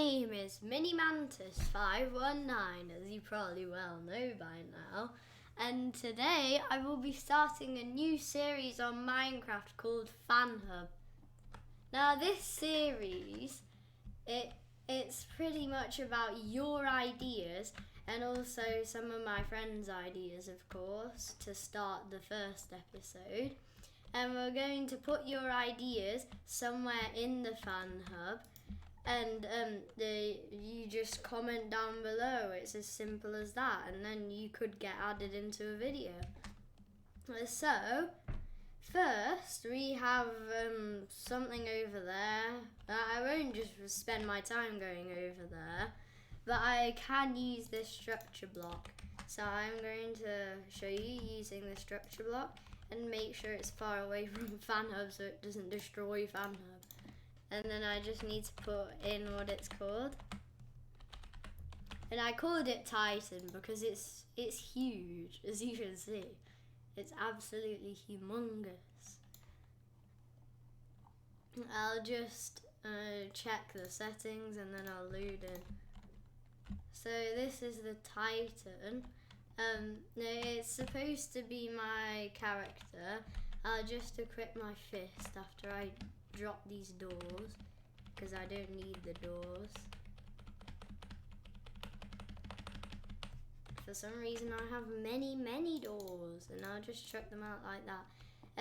name is Mini Mantis 519, as you probably well know by now, and today I will be starting a new series on Minecraft called FanHub. Now this series, it's pretty much about your ideas and also some of my friends' ideas, of course, to start the first episode. And we're going to put your ideas somewhere in the FanHub, and you just comment down below. It's as simple as that, and then you could get added into a video. So, first we have something over there. I won't just spend my time going over there, but I can use this structure block. So I'm going to show you using the structure block and make sure it's far away from FanHub so it doesn't destroy FanHub. And then I just need to put in what it's called. And I called it Titan because it's huge, as you can see. It's absolutely humongous. I'll just check the settings and then I'll load in. So this is the Titan. It's supposed to be my character. I'll just equip my fist after I drop these doors, because I don't need the doors. For some reason I have many doors, and I'll just chuck them out like that.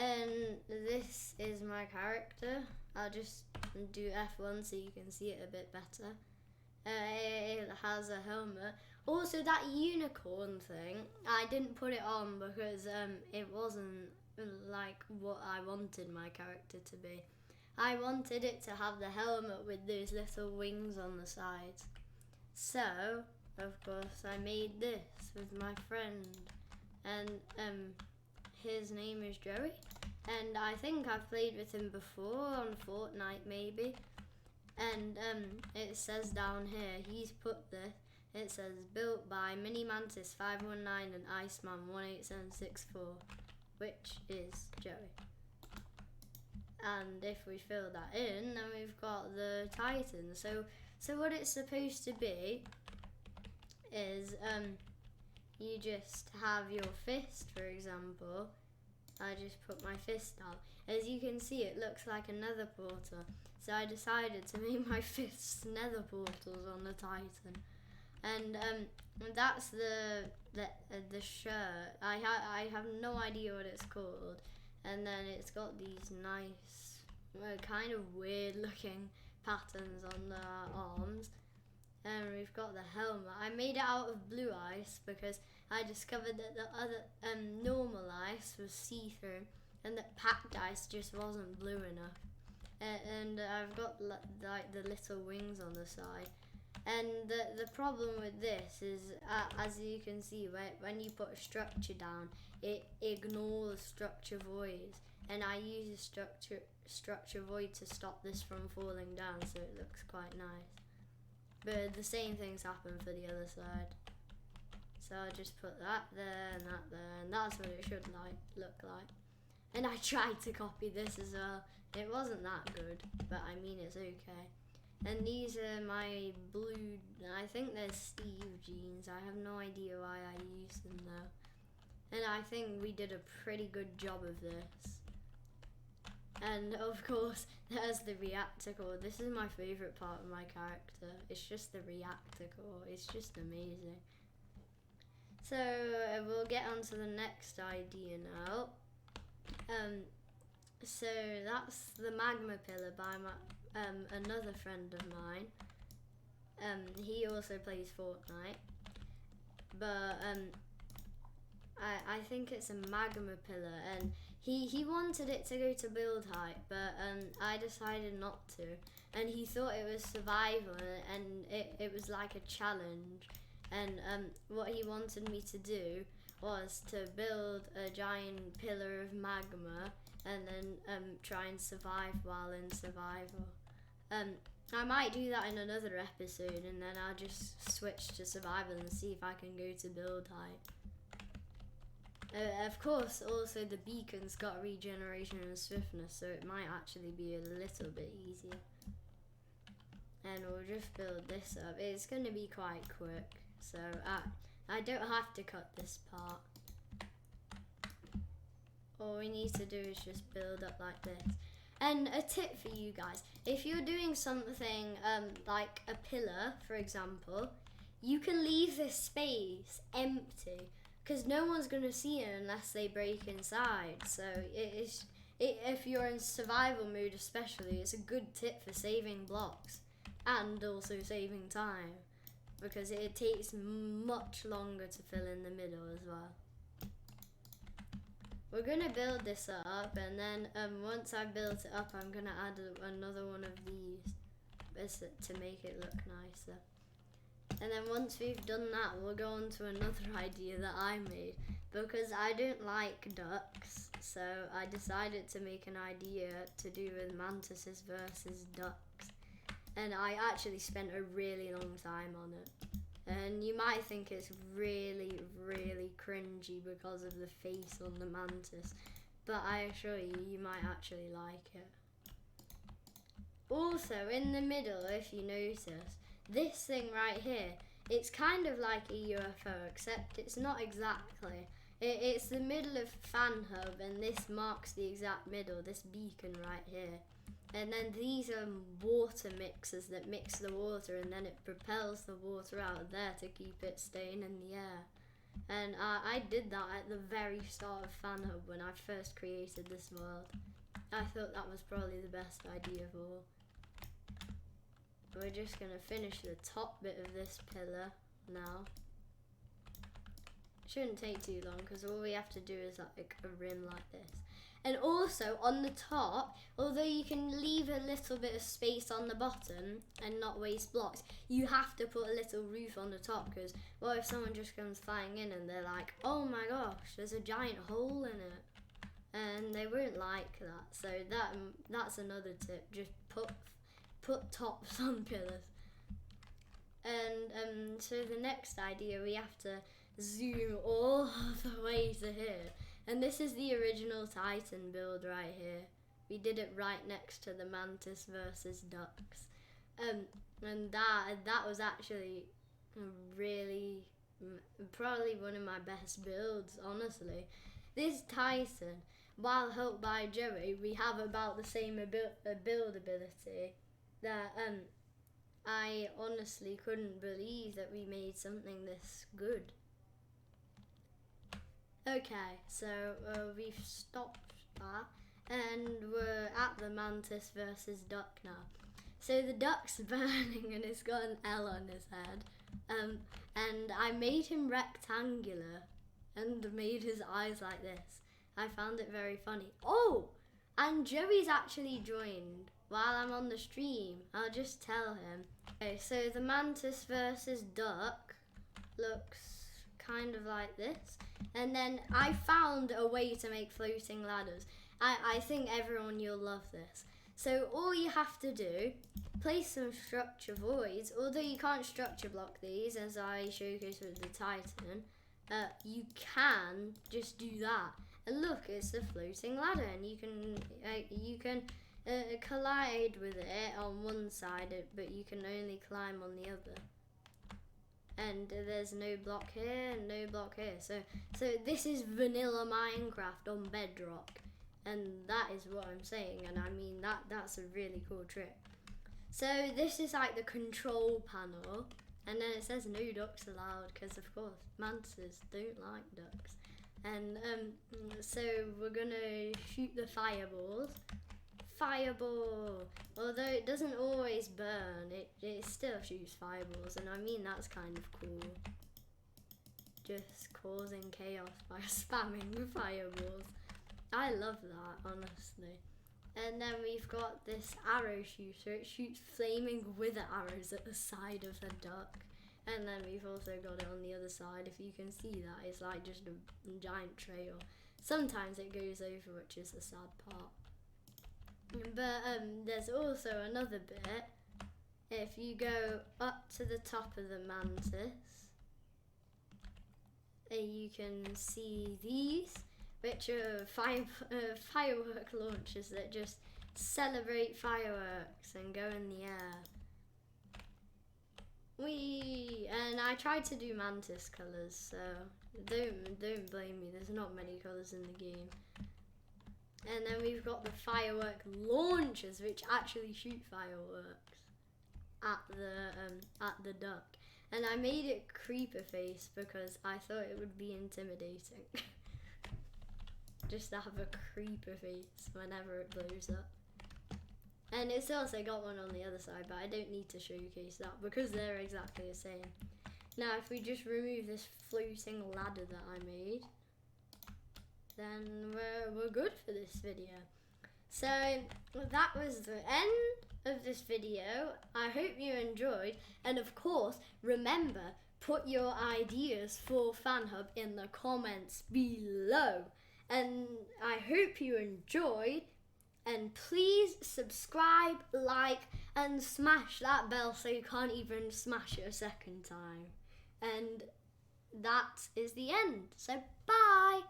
And this is my character. I'll just do F1 so you can see it a bit better. It has a helmet. Also, that unicorn thing, I didn't put it on because it wasn't like what I wanted my character to be. I wanted it to have the helmet with those little wings on the sides. So, of course, I made this with my friend, and his name is Joey, and I think I've played with him before on Fortnite maybe. And it says down here, he's put this. It says built by Mini Mantis 519 and Iceman 18764, which is Joey. And if we fill that in, then we've got the Titan. So what it's supposed to be is you just have your fist, for example. I just put my fist out. As you can see, it looks like a nether portal. So I decided to make my fists nether portals on the Titan. And that's the shirt. I have no idea what it's called. And then it's got these nice, kind of weird looking patterns on the arms. And we've got the helmet. I made it out of blue ice because I discovered that the other normal ice was see-through and that packed ice just wasn't blue enough. And I've got like the little wings on the side. And the problem with this is, as you can see, when you put a structure down, it ignores structure voids. And I use a structure void to stop this from falling down, so it looks quite nice. But the same things happen for the other side. So I'll just put that there and that there, and that's what it should look like. And I tried to copy this as well. It wasn't that good, but I mean it's okay. And these are my blue, I think they're Steve jeans. I have no idea why I used them though. And I think we did a pretty good job of this. And of course, there's the reactor core. This is my favourite part of my character. It's just the reactor core. It's just amazing. So we'll get on to the next idea now. So that's the magma pillar by another friend of mine. He also plays Fortnite, but I think it's a magma pillar, and he wanted it to go to build height, but I decided not to, and he thought it was survival, and it was like a challenge, and what he wanted me to do was to build a giant pillar of magma and then try and survive while in survival. I might do that in another episode, and then I'll just switch to survival and see if I can go to build height. Of course, also the beacon's got regeneration and swiftness, so it might actually be a little bit easier. and we'll just build this up. It's going to be quite quick, so I don't have to cut this part. All we need to do is just build up like this. And a tip for you guys, if you're doing something like a pillar, for example, you can leave this space empty because no one's going to see it unless they break inside. So if you're in survival mode especially, it's a good tip for saving blocks and also saving time because it takes much longer to fill in the middle as well. We're going to build this up, and then once I built it up, I'm going to add another one of these to make it look nicer. And then once we've done that, we'll go on to another idea that I made, because I don't like ducks, so I decided to make an idea to do with mantises versus ducks. And I actually spent a really long time on it. And you might think it's really, really cringy because of the face on the mantis, but I assure you, you might actually like it. Also, in the middle, if you notice, this thing right here, it's kind of like a UFO, except it's not exactly. It's the middle of FanHub, and this marks the exact middle, this beacon right here. And then these are water mixers that mix the water, and then it propels the water out there to keep it staying in the air. And I did that at the very start of FanHub when I first created this world. I thought that was probably the best idea of all. We're just going to finish the top bit of this pillar now. It shouldn't take too long because all we have to do is like a rim like this. And also on the top, although you can leave a little bit of space on the bottom and not waste blocks, you have to put a little roof on the top, because what if someone just comes flying in and they're like, oh my gosh, there's a giant hole in it. And they won't like that. So that's another tip. Just put tops on pillars. And so the next idea, we have to zoom all the way to here. And this is the original Titan build right here. We did it right next to the mantis versus ducks. And that was actually really, probably one of my best builds, honestly. This Titan, while helped by Joey, we have about the same build ability that I honestly couldn't believe that we made something this good. Okay, so we've stopped that, and we're at the mantis versus duck now. So the duck's burning and it's got an L on his head, and I made him rectangular and made his eyes like this. I found it very funny. Oh, and Joey's actually joined while I'm on the stream. I'll just tell him. Okay, so the mantis versus duck looks kind of like this, and then I found a way to make floating ladders. I think everyone, you'll love this. So all you have to do, place some structure voids, although you can't structure block these as I showcased with the Titan, you can just do that. And look, it's a floating ladder, and you can collide with it on one side, but you can only climb on the other. And there's no block here and no block here. So this is vanilla Minecraft on Bedrock. And that is what I'm saying. And I mean, that's a really cool trick. So this is like the control panel. And then it says no ducks allowed, because of course, mantises don't like ducks. And so we're going to shoot the fireballs. Fireball! Although it doesn't always burn, it still shoots fireballs, and I mean that's kind of cool. Just causing chaos by spamming fireballs. I love that, honestly. And then we've got this arrow shooter. It shoots flaming wither arrows at the side of the duck. And then we've also got it on the other side. If you can see that, it's like just a giant trail. Sometimes it goes over, which is the sad part. But there's also another bit. If you go up to the top of the mantis, you can see these, which are firework launchers that just celebrate fireworks and go in the air. And I tried to do mantis colours, so don't blame me. There's not many colours in the game. And then we've got the firework launchers, which actually shoot fireworks at the duck. And I made it creeper face because I thought it would be intimidating. Just to have a creeper face whenever it blows up. And it's also got one on the other side, but I don't need to showcase that because they're exactly the same. Now if we just remove this floating ladder that I made, then we're good for this video. So that was the end of this video. I hope you enjoyed, and of course remember, put your ideas for FanHub in the comments below. And I hope you enjoyed, and please subscribe, like, and smash that bell so you can't even smash it a second time. And that is the end. So bye!